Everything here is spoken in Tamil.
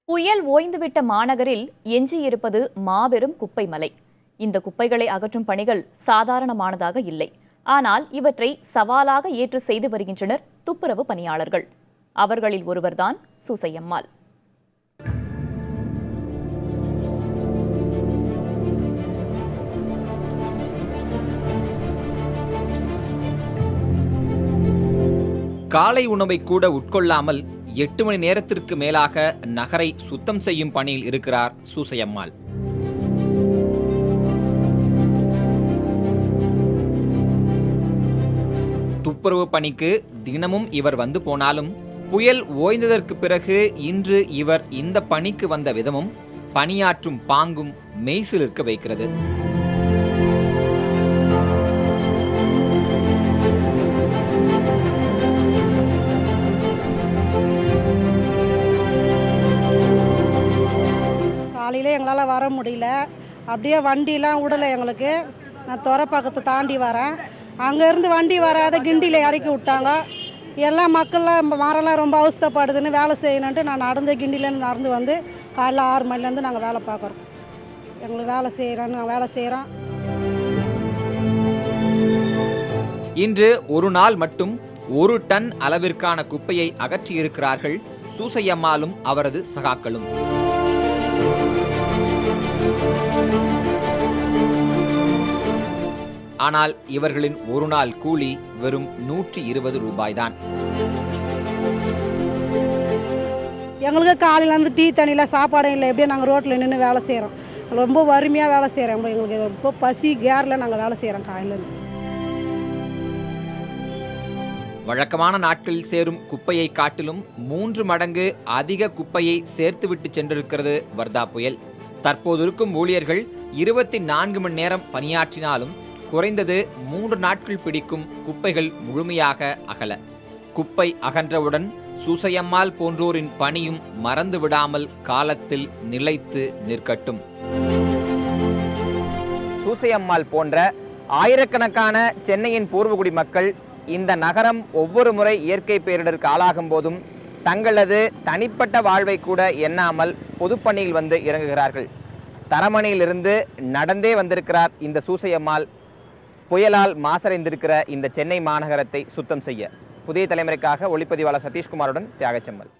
புயல் ஓய்ந்துவிட்ட மாநகரில் எஞ்சியிருப்பது மாபெரும் குப்பை மலை. இந்த குப்பைகளை அகற்றும் பணிகள் சாதாரணமானதாக இல்லை. ஆனால் இவற்றை சவாலாக ஏற்று செய்து வருகின்றனர் துப்புரவு பணியாளர்கள். அவர்களில் ஒருவர்தான் சூசையம்மாள். காலை உணவை கூட உட்கொள்ளாமல் 8 மணி நேரத்திற்கு மேலாக நகரை சுத்தம் செய்யும் பணியில் இருக்கிறார் சூசையம்மாள். துப்புரவு பணிக்கு தினமும் இவர் வந்து போனாலும் புயல் ஓய்ந்ததற்கு பிறகு இன்று இவர் இந்த பணிக்கு வந்த விதமும் பணியாற்றும் பாங்கும் மெய்சிலிருக்க வைக்கிறது. காலையில் எங்களால் வர முடியல, அப்படியே வண்டிலாம் விடலை எங்களுக்கு. நான் துறப்பக்கத்தை தாண்டி வரேன், அங்கேருந்து வண்டி வராத கிண்டியில் இறக்கி விட்டாங்க. எல்லாம் மக்கள்லாம் மரம்லாம் ரொம்ப அவஸ்தைப்படுதுன்னு வேலை செய்யணுன்ட்டு நான் கிண்டிலேருந்து நடந்து வந்து காலைல 6 மணிலேருந்து நாங்கள் வேலை பார்க்குறோம். எங்களுக்கு வேலை செய்கிறோன்னு நாங்கள் வேலை செய்கிறோம். இன்று ஒரு நாள் மட்டும் 1 டன் அளவிற்கான குப்பையை அகற்றியிருக்கிறார்கள் சூசையம்மாளும் அவரது சகாக்களும். ஆனால் இவர்களின் ஒரு நாள் கூலி வெறும் 120 ரூபாய்தான். எங்களுக்கு காலையிலேருந்து டீ தண்ணியில் சாப்பாடு இல்லை, எப்படியே நாங்கள் ரோட்டில் நின்று வேலை செய்கிறோம். ரொம்ப வறுமையாக வேலை செய்கிறோம். எங்களுக்கு ரொம்ப பசி கேரில் நாங்கள் வேலை செய்கிறோம் காலையிலேருந்து. வழக்கமான நாட்களில் சேரும் குப்பையை காட்டிலும் 3 மடங்கு அதிக குப்பையை சேர்த்துவிட்டு சென்றிருக்கிறது வர்தா புயல். தற்போது இருக்கும் ஊழியர்கள் 24 மணி நேரம் பணியாற்றினாலும் குறைந்தது 3 நாட்கள் பிடிக்கும் குப்பைகள் முழுமையாக அகல. குப்பை அகன்றவுடன் சூசையம்மாள் போன்றோரின் பணியும் மறந்து விடாமல் காலத்தில் நிலைத்து நிற்கட்டும். சூசையம்மாள் போன்ற ஆயிரக்கணக்கான சென்னையின் பூர்வகுடி மக்கள் இந்த நகரம் ஒவ்வொரு முறை இயற்கை பேரிடருக்கு ஆளாகும் போதும் தங்களது தனிப்பட்ட வாழ்வை கூட எண்ணாமல் பொதுப்பணியில் வந்து இறங்குகிறார்கள். தரமணியிலிருந்து நடந்தே வந்திருக்கிறார் இந்த சூசையம்மாள். புயலால் மாசடைந்திருக்கிற இந்த சென்னை மாநகரத்தை சுத்தம் செய்ய. புதிய தலைமுறைக்காக ஒளிப்பதிவாளர் சதீஷ்குமாருடன் தியாகச்செம்மல்.